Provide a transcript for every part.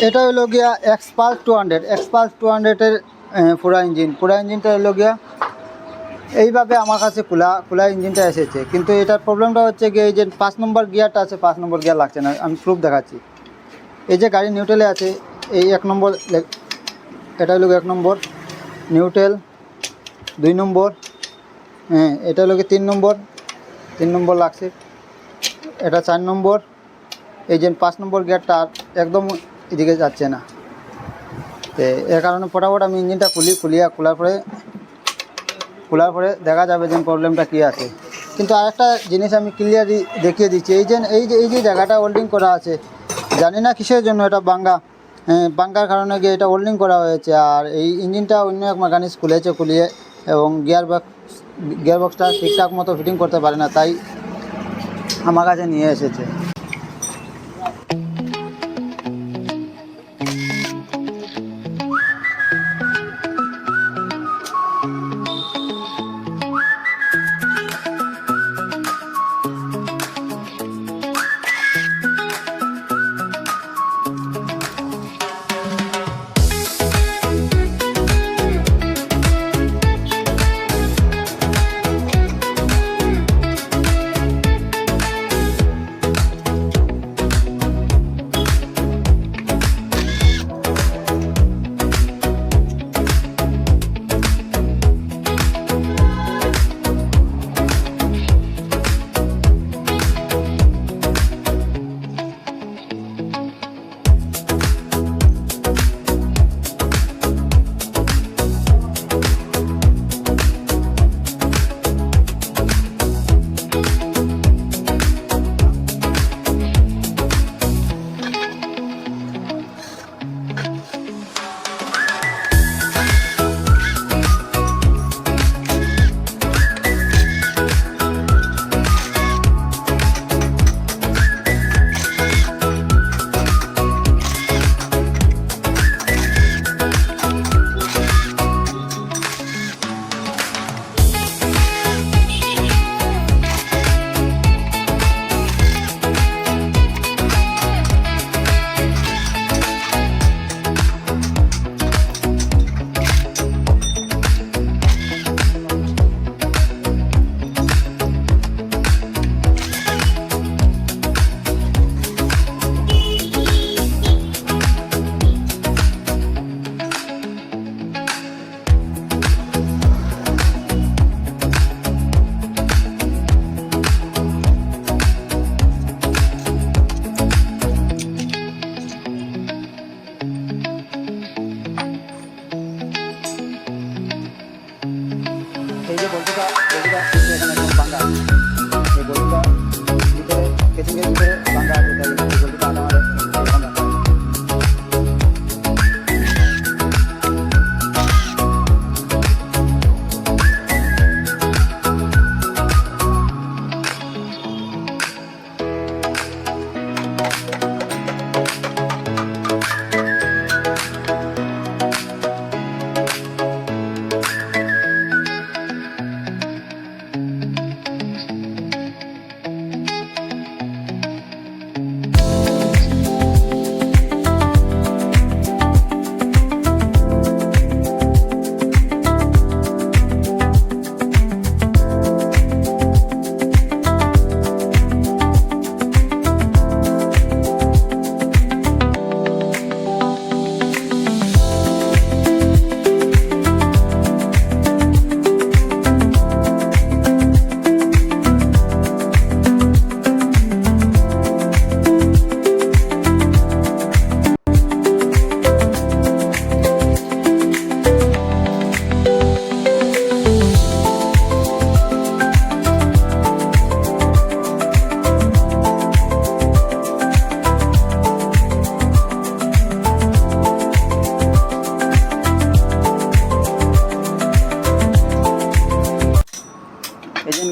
এটা হলো গিয়া এক্সপালস 200 এক্সপালস 200-এর পুরা ইঞ্জিনটা হলো গিয়া এইভাবে আমার কাছে খোলা ইঞ্জিনটা এসেছে। কিন্তু এটার প্রবলেমটা হচ্ছে গিয়ে এই যে 5 নম্বর গিয়ারটা আছে, 5 নম্বর গিয়ার লাগছে না। আমি প্রুফ দেখাচ্ছি। এই যে গাড়ি নিউট্রালে আছে, এই 1 নম্বর, এটা হলো 1 নম্বর নিউট্রাল, 2 নম্বর, এটা হলো 3 নম্বর লাগছে, এটা 4 নম্বর। এই যে 5 নম্বর গিয়ারটা একদম এদিকে যাচ্ছে না। তো এর কারণে ফটাফট আমি ইঞ্জিনটা খোলার পরে দেখা যাবে যে প্রবলেমটা কী আছে। কিন্তু আরেকটা জিনিস আমি ক্লিয়ারলি দেখিয়ে দিচ্ছি। এই যে জায়গাটা হোল্ডিং করা আছে, জানি না কিসের জন্য এটা বাঙ্কার কারণে গিয়ে এটা হোল্ডিং করা হয়েছে। আর এই ইঞ্জিনটা অন্য এক মেকানিক্স খুলিয়ে এবং গিয়ারবক্সটা ঠিকঠাক মতো ফিটিং করতে পারে না, তাই আমার কাছে নিয়ে এসেছে। এই যে বলতে এখানে একদম ভাঙা, এই বলটা ভিতরে কেচিংয়ের ভিতরে ভাঙা আছে, তাই এই বলটা আমার ভাঙা।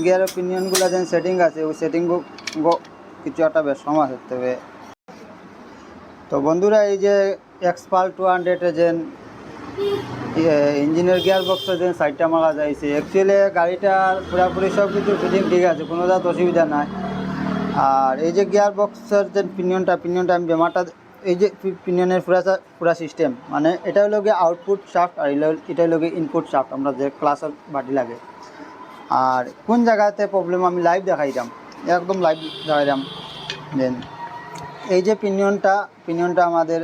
গিয়ার পিনিয়নগুলো যেন সেটিং আছে, ওই সেটিংও কিছু একটা বেশ সমস্যা হতে হবে। তো বন্ধুরা, এই যে এক্সপাল 200-এ যেন ইঞ্জিনের গিয়ার বক্সটা যেন সাইডটা মারা যাইছে, অ্যাকচুয়ালি গাড়িটার পুরোপুরি সব কিছু ফিটিং ঠিক আছে, কোনো জাত অসুবিধা নাই। আর এই যে গিয়ার বক্সের যে পিনিয়নটা আমি বেমারটা এই যে পিনিয়নের পুরা সিস্টেম মানে এটা হলো গিয়ে আউটপুট শাফট আর এটা হলো গিয়ে ইনপুট শাফট, আমরা যে ক্লাসের বাটি লাগে। আর কোন জায়গাতে প্রবলেম আমি লাইভ দেখাইলাম, একদম লাইভ দেখাইলাম। দেন এই যে পিনিয়নটা আমাদের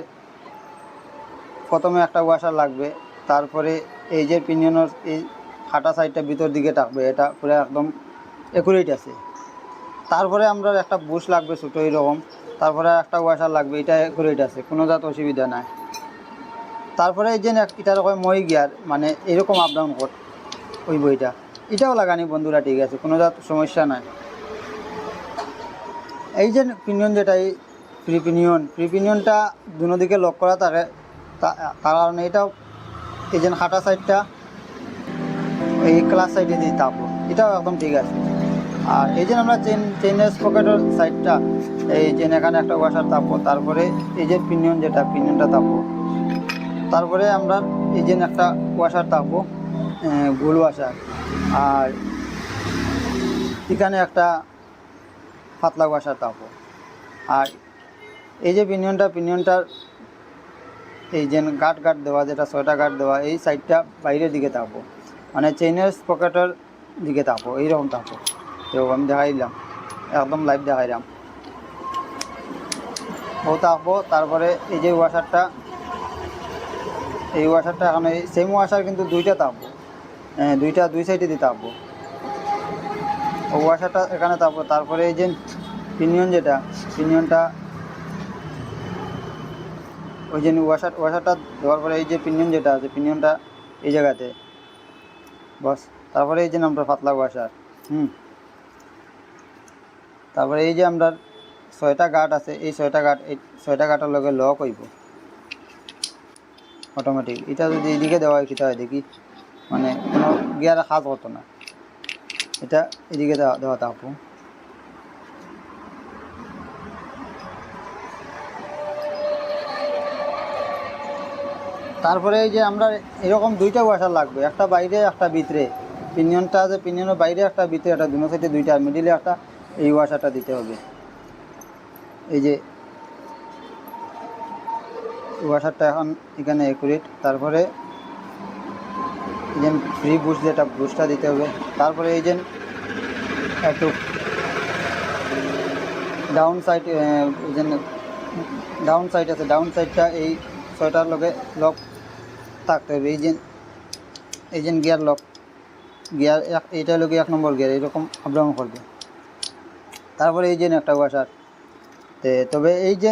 প্রথমে একটা ওয়াশার লাগবে, তারপরে এই যে পিনিয়নের এই ফাটা সাইডটা ভিতর দিকে থাকবে, এটা পুরো একদম অ্যাকুরেট আছে। তারপরে আমরা একটা বুশ লাগবে ছোটো এইরকম, তারপরে একটা ওয়াশার লাগবে, এটা অ্যাকুরেট আছে, কোনো জাত অসুবিধা নাই। তারপরে এই যে এটা রকম মই গিয়ার মানে এরকম আপ ডাউন কর ওই বইটা, এটাও লাগানি বন্ধুরা, ঠিক আছে, কোনো জাত সমস্যা নাই। এই যে পিনিয়ন যেটা এই ফ্রি পিনিয়নটা দুদিকে লক করা থাকে, তার কারণে এটাও এই যে হাঁটা সাইডটা এই ক্লাস সাইডে দিয়ে তাপো, এটাও একদম ঠিক আছে। আর এই যে আমরা চেনের পকেটের সাইডটা এই যে এখানে একটা ওয়াশার তাপো, তারপরে এই যে পিনিয়নটা তাপো, তারপরে আমরা এই যে একটা ওয়াশার তাপো গোল ওয়াশার, আর এখানে একটা পাতলা ওয়াশার তাপো। আর এই যে পিনিয়নটার এই যে গার্ড দেওয়া, যেটা 6টা গার্ড দেওয়া, এই সাইডটা বাইরের দিকে তাপো, মানে চেইনের পকেটের দিকে তাপো, এইরকম তাপো। তো আমি দেখাই দিলাম, একদম লাইভ দেখাইলাম, ও তাপো। তারপরে এই যে ওয়াশারটা, এই ওয়াশারটা এখন এই সেম ওয়াশার কিন্তু দুইটা তাপো, দুই সাইডে দিয়ে তাপো, ও ওয়াশারটা এখানে তাপো। তারপরে এই যে পিনিয়নটা ওই যে ওয়াশারটা দেওয়ার পরে এই যে পিনিয়ন যেটা আছে, পিনিয়নটা এই জায়গাতে বস। তারপরে এই যে আমরা পাতলা ওয়াশার, তারপরে এই যে আমরা 6টা গার্ড আছে, এই 6টা গার্ডের লগে লক হইব অটোমেটিক। এটা যদি এদিকে দেওয়া হয় কিতা হয় দেখি, মানে কোনো গিয়ারে কাজ হতো না, এটা এদিকে দেওয়া থাকবো। তারপরে এই যে আমরা এরকম 2টা ওয়াশার লাগবে, একটা বাইরে একটা ভিতরে। পিনিয়নটা আছে, পিনিয়নের বাইরে একটা ভিতরে একটা, দুনো সাইডে 2টা, মিডিলে একটা, এই ওয়াশারটা দিতে হবে। এই যে ওয়াশারটা এখন এখানে অ্যাকুরেট। তারপরে এই যে ফ্রি বুশ, যেটা বুশটা দিতে হবে। তারপরে এই যে একটু ডাউন সাইড আছে, ডাউন সাইডটা এই 6টার লগে লক থাকতে হবে। এই যে গিয়ার লক, এইটা লগে 1 নম্বর গিয়ার এরকম আপ ডাউন করবে। তারপরে এই যে একটা ওয়াশার, তবে এই যে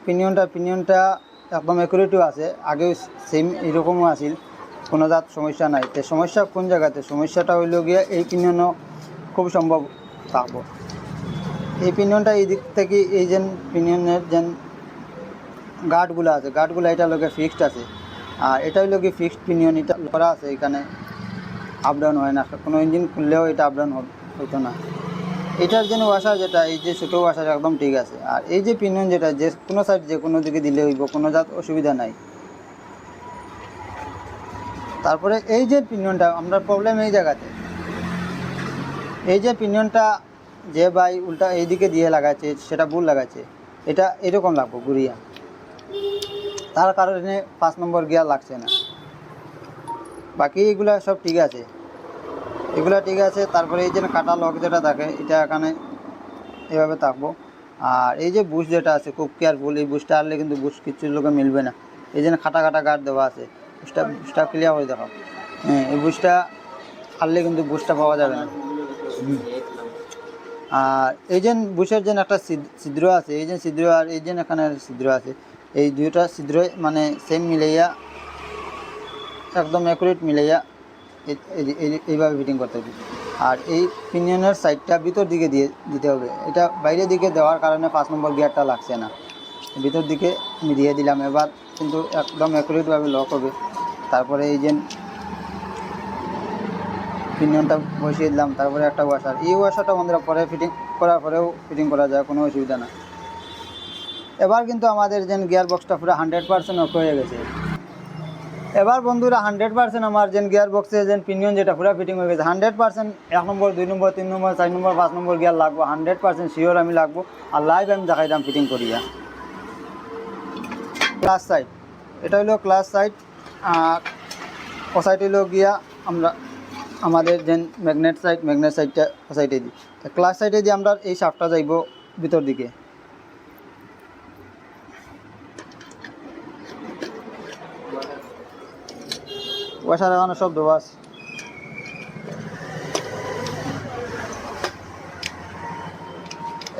পিনিয়নটা একদম অ্যাকুরেটও আছে, আগেও সেম এরকমও আছিল, কোনো জাত সমস্যা নাই। তো সমস্যা কোন জায়গাতে, সমস্যাটা হইল গিয়ে এই পিনিয়নও খুব সম্ভব থাকবো। এই পিনিয়নটা এই দিক থেকে এই যে পিনিয়নের যে গার্ডগুলো আছে, গার্ডগুলো এটা লোকে ফিক্সড আছে, আর এটা হইল কি ফিক্সড পিনিয়ন, এটা করা আছে, এখানে আপ ডাউন হয় না, কোনো ইঞ্জিন খুললেও এটা আপ ডাউন হইতো না। এটার জন্য ওয়াশার যেটা এই যে ছোটো ওয়াশার একদম ঠিক আছে। আর এই যে পিনিয়ন যেটা যে কোনো সাইড যে কোনো দিকে দিলে হইব, কোনো জাত অসুবিধা নাই। তারপরে এই যে পিনিয়নটা আমরা প্রবলেম এই জায়গাতে, এই যে পিনিয়নটা যে ভাই উল্টা এইদিকে দিয়ে লাগাচ্ছে, সেটা ভুল লাগাচ্ছে, এটা এরকম লাগবো ঘুরিয়া, তার কারণে 5 নম্বর গিয়ার লাগছে না। বাকি এগুলা সব ঠিক আছে, এগুলা ঠিক আছে। তারপরে এই যে কাটা লক যেটা থাকে, এটা এখানে এভাবে থাকবো। আর এই যে বুশ যেটা আছে, খুব কেয়ারফুল, এই বুশটা আনলে কিন্তু বুশ কিছুর লোকে মিলবে না। এই যে কাটা গার্ড দেওয়া আছে, বুশটা ক্লিয়ার করে দেখাও। এই বুশটা আনলে কিন্তু বুশটা পাওয়া যাবে না। আর এই যে বুশের যে একটা ছিদ্র আছে, এই যে ছিদ্র আর এই যে এখানে ছিদ্র আছে, এই 2টা ছিদ্র মানে সেম মিলাইয়া একদম অ্যাকুরেট মিলাইয়া এইভাবে ফিটিং করতে হবে। আর এই পিনিয়নের সাইডটা ভিতর দিকে দিতে হবে, এটা বাইরের দিকে দেওয়ার কারণে 5 নম্বর গিয়ারটা লাগছে না, ভিতর দিকে আমি দিয়ে দিলাম। এবার কিন্তু একদম অ্যাকুরেটভাবে লক হবে। তারপরে এই যে পিনিয়নটা বসিয়ে দিলাম, তারপরে একটা ওয়াশার, এই ওয়াশারটা বন্ধুরা পরে ফিটিং করার পরেও ফিটিং করা যায়, কোনো অসুবিধা না। এবার কিন্তু আমাদের যে গিয়ার বক্সটা পুরো 100% ওকে হয়ে গেছে। এবার বন্ধুরা 100% আমার যে গিয়ার বক্সে যে পিনিয়ন যেটা পুরো ফিটিং হয়ে গেছে 100%। 1 নম্বর 2 নম্বর 3 নম্বর 4 নম্বর 5 নম্বর গিয়ার লাগবো, 100% শিওর আমি লাগবো। আর লাইভ আমি দেখাইলাম ফিটিং করিয়া। ক্লাস সাইড, এটা হলো ক্লাস সাইড। আর ও সাইড হলো গিয়া আমরা আমাদের যে ম্যাগনেট সাইডটা ও সাইডে দিই। ক্লাস সাইডে দিয়ে আমরা এই শাফটটা যাইব ভিতর দিকে। ওয়াশার এখানে সব দেওয়া আছে।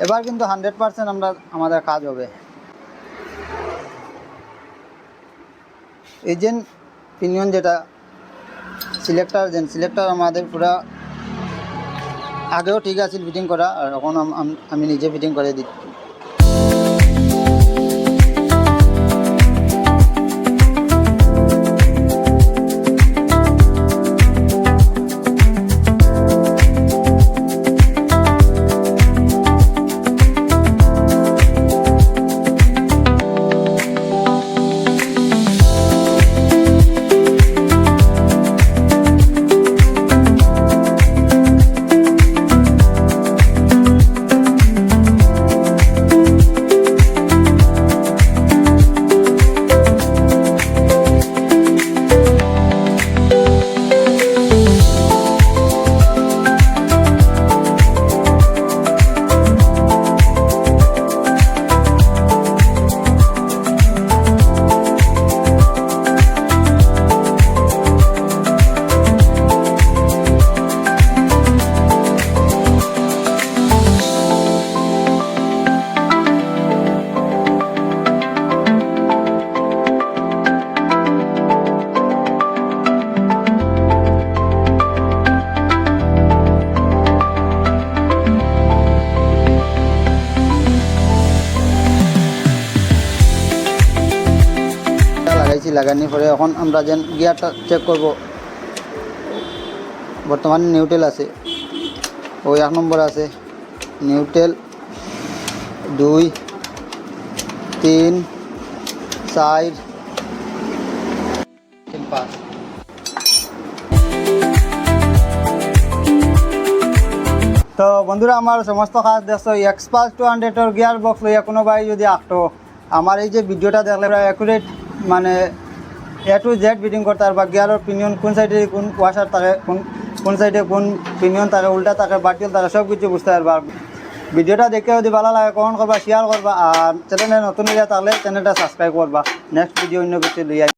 এবার কিন্তু 100% আমাদের কাজ হবে। এই যে পিনিয়ন যেটা সিলেক্টর আমাদের পুরা আগেও ঠিক আছে ফিটিং করা, আর এখন আমি নিজে ফিটিং করে দিচ্ছি। লাগানোর পরে এখন আমরা যেন গিয়ারটা চেক করব। বর্তমানে নিউট্রেল আছে, ওই 1 নম্বর আছে নিউট্রেল, 2 3 4 5। তো বন্ধুরা, আমার সমস্ত কাজ দেখছো এক্সপালস 200 গিয়ার বক্স লইয়া কোনো ভাই যদি আঁকতো, আমার এই যে ভিডিওটা দেখলে অ্যাকুরেট মানে A to Z ফিটিং করতে আর বা গিয়ারের পিনিয়ন কোন সাইডে কোন ওয়াশার থাকে, কোন সাইডে কোন পিনিয়ন থাকে, উল্টা থাকে, বাটিল থাকে, সব কিছু বুঝতে পারবা। ভিডিওটা দেখে যদি ভালো লাগে কমেন্ট করবা, শেয়ার করবা, আর চ্যানেলে নতুন হইয়া থাকলে চ্যানেলটা সাবস্ক্রাইব করবা। নেক্সট ভিডিও অন্য কিছু লইয়া